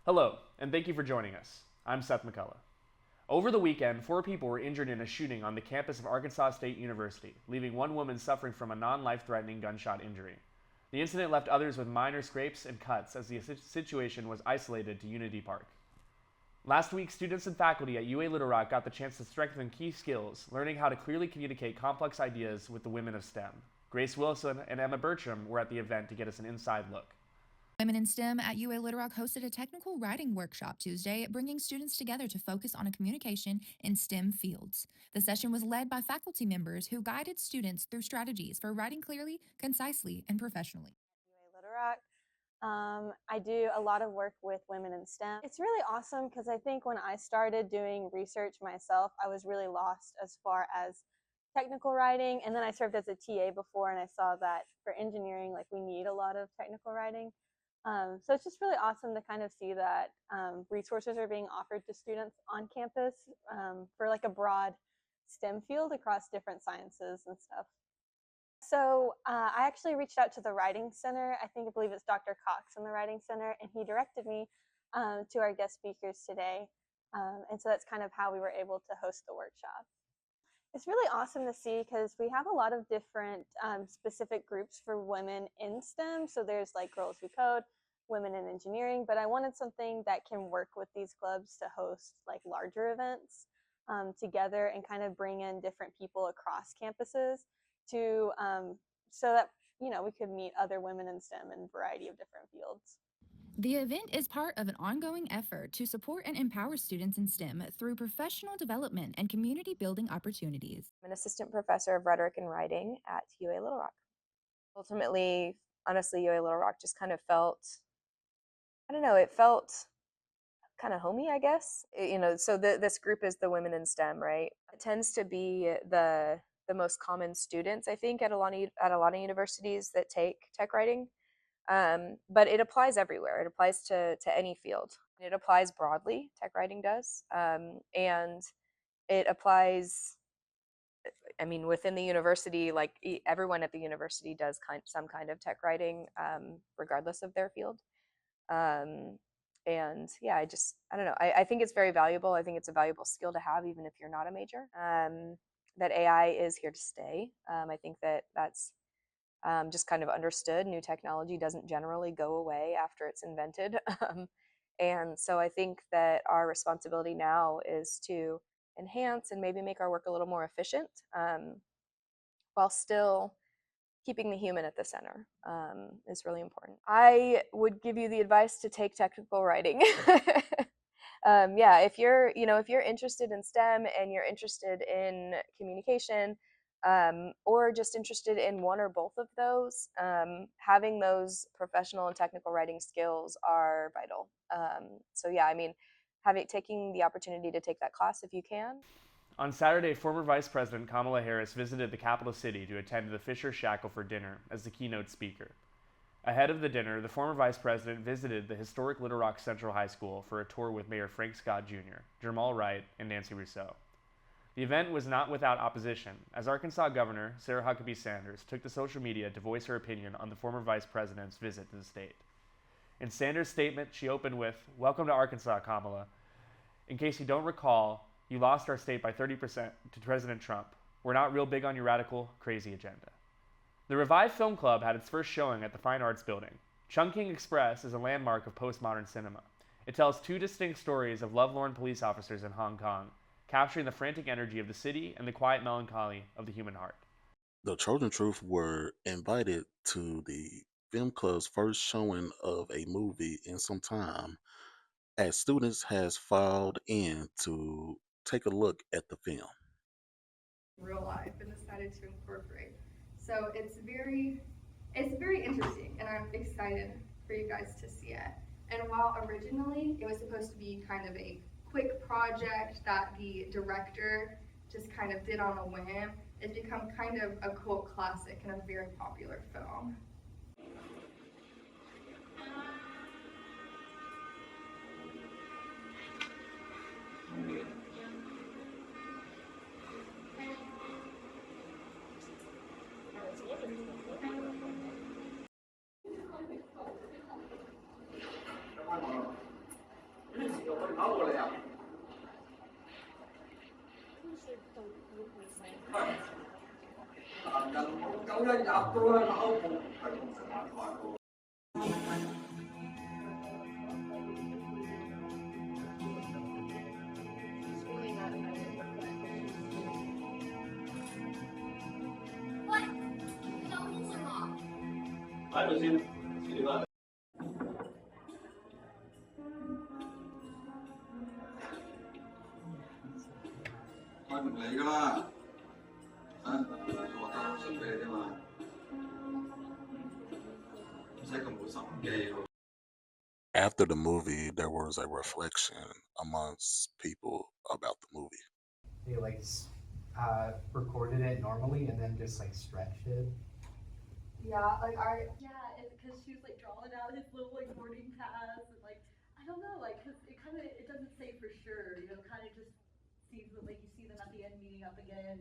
Hello, and thank you for joining us. I'm Seth McCullough. Over the weekend, 4 people were injured in a shooting on the campus of Arkansas State University, leaving one woman suffering from a non-life-threatening gunshot injury. The incident left others with minor scrapes and cuts as the situation was isolated to Unity Park. Last week, students and faculty at UA Little Rock got the chance to strengthen key skills, learning how to clearly communicate complex ideas with the women of STEM. Grace Wilson and Emma Bertram were at the event to get us an inside look. Women in STEM at UA Little Rock hosted a technical writing workshop Tuesday, bringing students together to focus on a communication in STEM fields. The session was led by faculty members who guided students through strategies for writing clearly, concisely, and professionally. UA Little Rock. I do a lot of work with women in STEM. It's really awesome because I think when I started doing research myself, I was really lost as far as technical writing, and then I served as a TA before, and I saw that for engineering, like, we need a lot of technical writing. So it's just really awesome to kind of see that resources are being offered to students on campus for like a broad STEM field across different sciences and stuff. So I actually reached out to the Writing Center. I believe it's Dr. Cox in the Writing Center, and he directed me to our guest speakers today. And so that's kind of how we were able to host the workshop. It's really awesome to see because we have a lot of different specific groups for women in STEM. So there's like Girls Who Code, Women in Engineering, but I wanted something that can work with these clubs to host like larger events together and kind of bring in different people across campuses to so that we could meet other women in STEM in a variety of different fields. The event is part of an ongoing effort to support and empower students in STEM through professional development and community building opportunities. I'm an assistant professor of rhetoric and writing at UA Little Rock. Ultimately, honestly, UA Little Rock just kind of felt, it felt kind of homey, I guess. So this group is the women in STEM, right? It tends to be the most common students, I think, at a lot of universities that take tech writing. But it applies everywhere. It applies to any field. It applies broadly, tech writing does. And it applies, within the university, like everyone at the university does some kind of tech writing, regardless of their field. And yeah, I don't know. I think it's very valuable. I think it's a valuable skill to have, even if you're not a major. That AI is here to stay. I think that's just kind of understood. New technology doesn't generally go away after it's invented. And so I think that our responsibility now is to enhance and maybe make our work a little more efficient, while still keeping the human at the center is really important. I would give you the advice to take technical writing. Yeah, if you're interested in STEM and you're interested in communication, or just interested in one or both of those, having those professional and technical writing skills are vital. So yeah, taking the opportunity to take that class if you can. On Saturday, former Vice President Kamala Harris visited the capital city to attend the Fisher Shackelford dinner as the keynote speaker. Ahead of the dinner, the former vice president visited the historic Little Rock Central High School for a tour with Mayor Frank Scott Jr., Jamal Wright, and Nancy Rousseau. The event was not without opposition, as Arkansas Governor Sarah Huckabee Sanders took to social media to voice her opinion on the former vice president's visit to the state. In Sanders' statement, she opened with, "Welcome to Arkansas, Kamala. In case you don't recall, you lost our state by 30% to President Trump. We're not real big on your radical, crazy agenda." The Revive Film Club had its first showing at the Fine Arts Building. Chungking Express is a landmark of postmodern cinema. It tells two distinct stories of lovelorn police officers in Hong Kong, capturing the frantic energy of the city and the quiet melancholy of the human heart. The Trojan Truth were invited to the film club's first showing of a movie in some time, as students has filed in to take a look at the film. Real life and decided to incorporate. So it's very interesting, and I'm excited for you guys to see it. And while originally it was supposed to be kind of a quick project that the director just kind of did on a whim, it's become kind of a cult classic and a very popular film. After the movie, there was a reflection amongst people about the movie. They like recorded it normally and then just like stretched it. Yeah, it's because she was like drawing out his little like boarding pass and like I don't know, like because it doesn't say for sure, you know, kind of just seems that like you see them at the end meeting up again,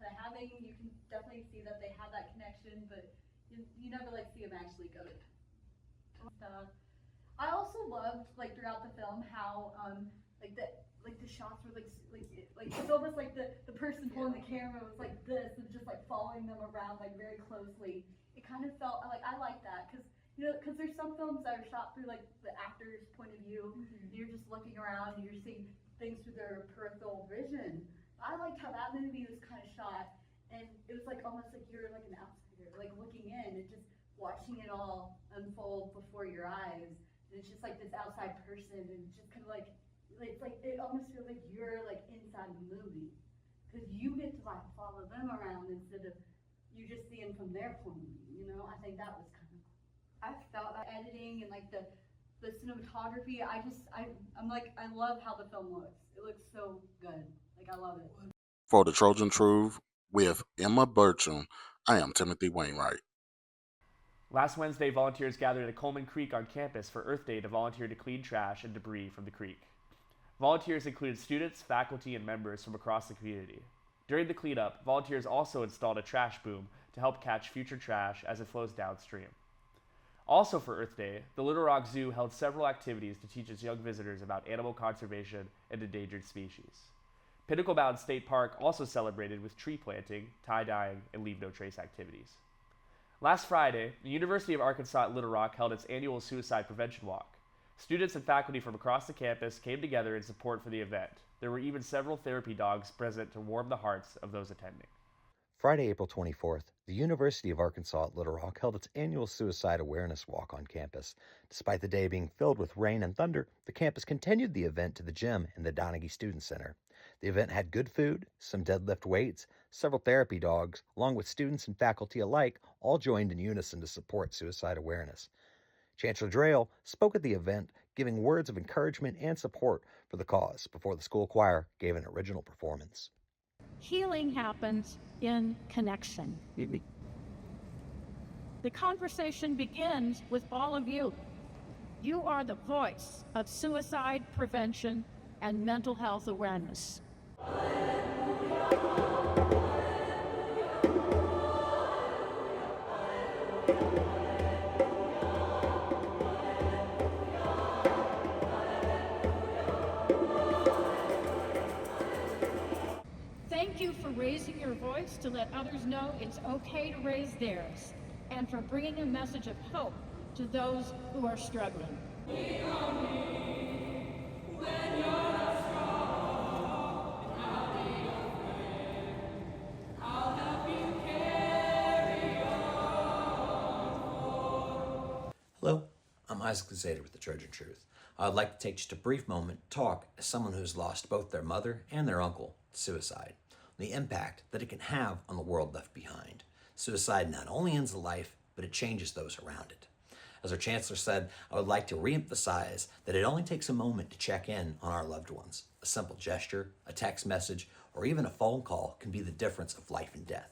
kind of you can definitely see that they have that connection, but you never like see them actually go to stuff. I also loved like throughout the film how like the shots were like it's almost like the person pulling the camera was like this and just like following them around like very closely. It kind of felt like I like that because because there's some films that are shot through like the actor's point of view. And you're just looking around and you're seeing things through their peripheral vision. I liked how that movie was kind of shot, and it was like almost like you're like an outsider, like looking in and just watching it all unfold before your eyes. And it's just like this outside person, and just kind of like it's like it almost feels like you're like inside the movie because you get to like follow them around instead of you just seeing from their point of view. You know, I think that was kind of. I felt that editing and like the cinematography. I'm like I love how the film looks. It looks so good. Like I love it. For the Trojan Truth with Emma Bertram, I am Timothy Wainwright. Last Wednesday, volunteers gathered at Coleman Creek on campus for Earth Day to volunteer to clean trash and debris from the creek. Volunteers included students, faculty, and members from across the community. During the cleanup, volunteers also installed a trash boom to help catch future trash as it flows downstream. Also for Earth Day, the Little Rock Zoo held several activities to teach its young visitors about animal conservation and endangered species. Pinnacle Mountain State Park also celebrated with tree planting, tie-dyeing, and leave no trace activities. Last Friday, the University of Arkansas at Little Rock held its annual suicide prevention walk. Students and faculty from across the campus came together in support for the event. There were even several therapy dogs present to warm the hearts of those attending. Friday, April 24th, the University of Arkansas at Little Rock held its annual suicide awareness walk on campus. Despite the day being filled with rain and thunder, the campus continued the event to the gym in the Donaghy Student Center. The event had good food, some deadlift weights, several therapy dogs, along with students and faculty alike, all joined in unison to support suicide awareness. Chancellor Drayle spoke at the event, giving words of encouragement and support for the cause before the school choir gave an original performance. Healing happens in connection. The conversation begins with all of you. You are the voice of suicide prevention and mental health awareness. Thank you for raising your voice to let others know it's okay to raise theirs, and for bringing a message of hope to those who are struggling. Hello, I'm Isaac Zader with the Trojan Truth. I'd like to take just a brief moment to talk as someone who has lost both their mother and their uncle to suicide, the impact that it can have on the world left behind. Suicide not only ends a life, but it changes those around it. As our chancellor said, I would like to reemphasize that it only takes a moment to check in on our loved ones. A simple gesture, a text message, or even a phone call can be the difference of life and death.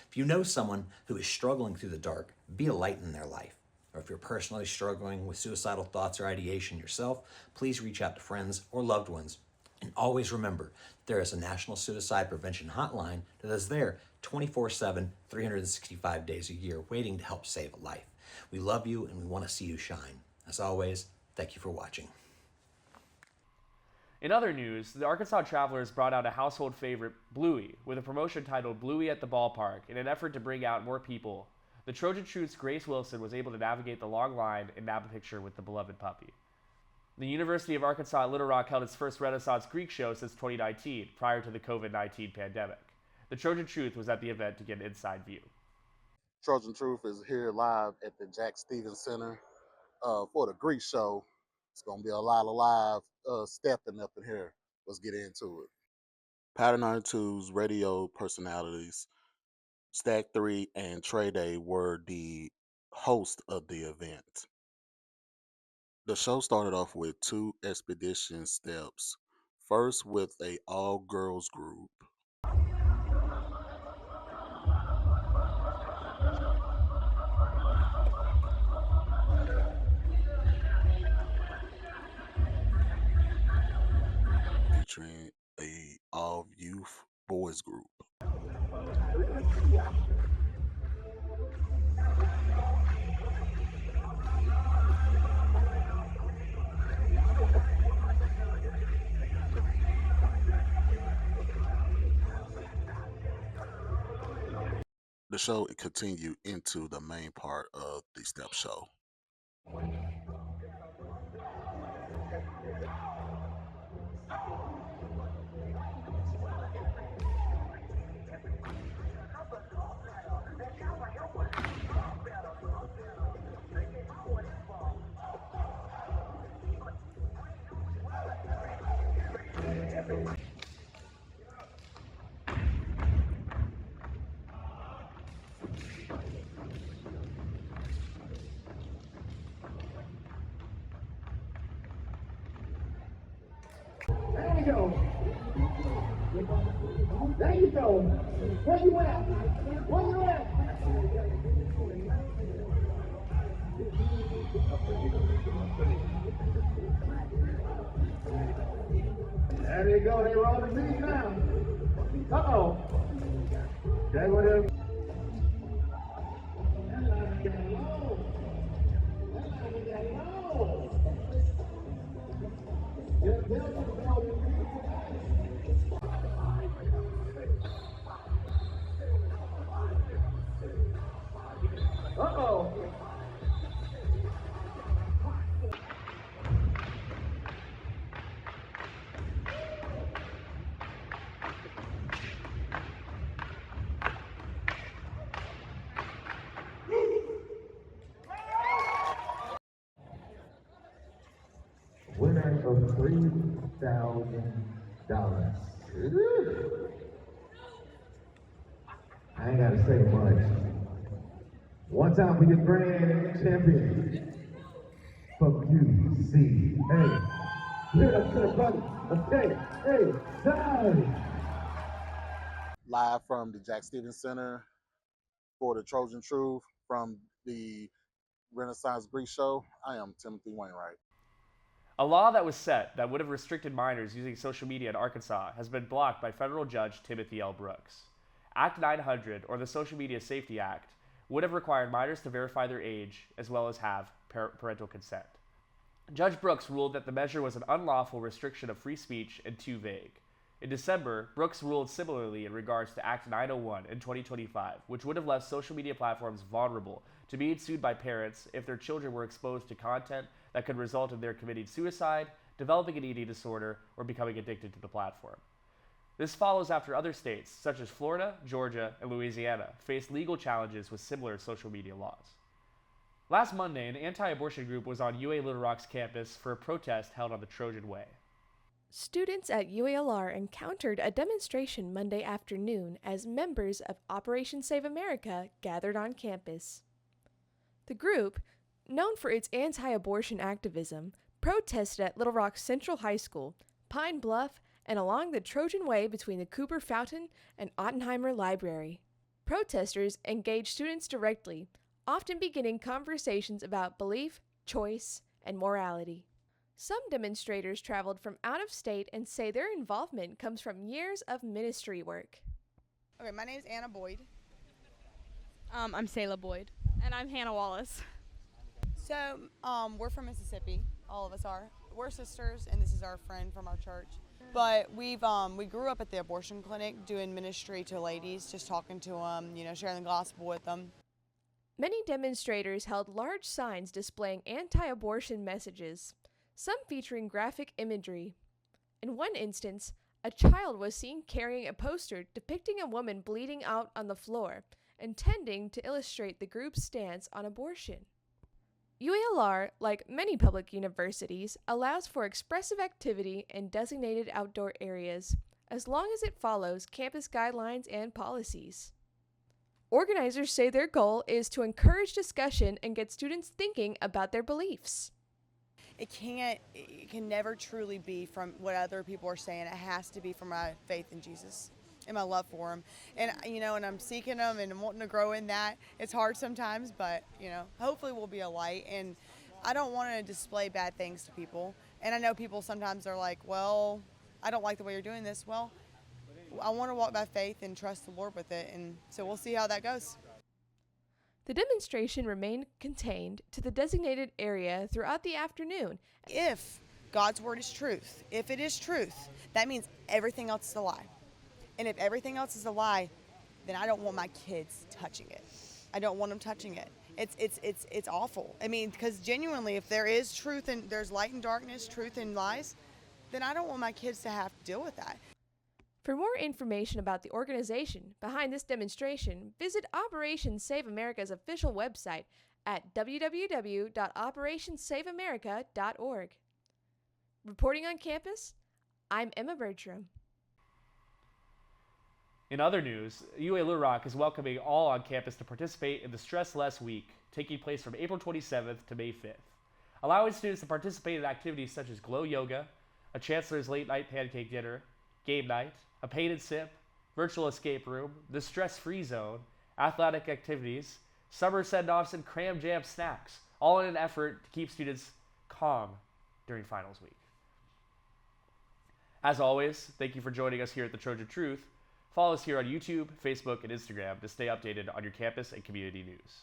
If you know someone who is struggling through the dark, be a light in their life. Or if you're personally struggling with suicidal thoughts or ideation yourself, please reach out to friends or loved ones. And always remember, there is a National Suicide Prevention Hotline that is there 24/7, 365 days a year, waiting to help save a life. We love you and we want to see you shine. As always, thank you for watching. In other news, the Arkansas Travelers brought out a household favorite, Bluey, with a promotion titled Bluey at the Ballpark in an effort to bring out more people. The Trojan Truth's Grace Wilson was able to navigate the long line and nab a picture with the beloved puppy. The University of Arkansas at Little Rock held its first Renaissance Greek show since 2019, prior to the COVID-19 pandemic. The Trojan Truth was at the event to get an inside view. Trojan Truth is here live at the Jack Stevens Center for the Greek show. It's going to be a lot of live stepping up in here. Let's get into it. Pattern 92's radio personalities, Stack 3 and Trey Day, were the host of the event. The show started off with 2 expedition steps. First with a all-girls group. Featuring a all-youth boys group. The show continued into the main part of the step show. There you go. There you go. Where you at? Where you at? There they go. They roll the beat now. Uh-oh. That would have. Uh-oh. Winner of $3,000. I ain't gotta say much. One time for your grand champion from UCA. Give it up to the brother. Okay, hey, time. Live from the Jack Stevens Center for the Trojan Truth from the Renaissance Greek show, I am Timothy Wainwright. A law that was set that would have restricted minors using social media in Arkansas has been blocked by federal judge Timothy L. Brooks. Act 900, or the Social Media Safety Act, would have required minors to verify their age as well as have parental consent. Judge Brooks ruled that the measure was an unlawful restriction of free speech and too vague. In December, Brooks ruled similarly in regards to Act 901 in 2025, which would have left social media platforms vulnerable to being sued by parents if their children were exposed to content that could result in their committing suicide, developing an eating disorder, or becoming addicted to the platform. This follows after other states, such as Florida, Georgia, and Louisiana, faced legal challenges with similar social media laws. Last Monday, an anti-abortion group was on UA Little Rock's campus for a protest held on the Trojan Way. Students at UALR encountered a demonstration Monday afternoon as members of Operation Save America gathered on campus. The group, known for its anti-abortion activism, protested at Little Rock Central High School, Pine Bluff, and along the Trojan Way between the Cooper Fountain and Ottenheimer Library. Protesters engaged students directly, often beginning conversations about belief, choice, and morality. Some demonstrators traveled from out of state and say their involvement comes from years of ministry work. Okay, my name is Anna Boyd. I'm Sayla Boyd. And I'm Hannah Wallace. So, we're from Mississippi. All of us are. we're sisters, and this is our friend from our church. But we grew up at the abortion clinic doing ministry to ladies, just talking to them, sharing the gospel with them. Many demonstrators held large signs displaying anti-abortion messages, some featuring graphic imagery. In one instance, a child was seen carrying a poster depicting a woman bleeding out on the floor, intending to illustrate the group's stance on abortion. UALR, like many public universities, allows for expressive activity in designated outdoor areas, as long as it follows campus guidelines and policies. Organizers say their goal is to encourage discussion and get students thinking about their beliefs. It can never truly be from what other people are saying. It has to be from my faith in Jesus and my love for him. And, and I'm seeking him and wanting to grow in that. It's hard sometimes, but, hopefully we'll be a light. And I don't want to display bad things to people. And I know people sometimes are like, well, I don't like the way you're doing this. Well, I want to walk by faith and trust the Lord with it. And so we'll see how that goes. The demonstration remained contained to the designated area throughout the afternoon. If God's word is truth, if it is truth, that means everything else is a lie. And if everything else is a lie, then I don't want my kids touching it. I don't want them touching it. It's awful. I mean, because genuinely, if there is truth and there's light and darkness, truth and lies, then I don't want my kids to have to deal with that. For more information about the organization behind this demonstration, visit Operation Save America's official website at www.operationsaveamerica.org. Reporting on campus, I'm Emma Bertram. In other news, UA Little Rock is welcoming all on campus to participate in the Stress Less Week, taking place from April 27th to May 5th, allowing students to participate in activities such as glow yoga, a chancellor's late night pancake dinner, game night, a paint and sip, virtual escape room, the stress-free zone, athletic activities, summer send-offs, and cram jam snacks, all in an effort to keep students calm during finals week. As always, thank you for joining us here at the Trojan Truth. Follow us here on YouTube, Facebook, and Instagram to stay updated on your campus and community news.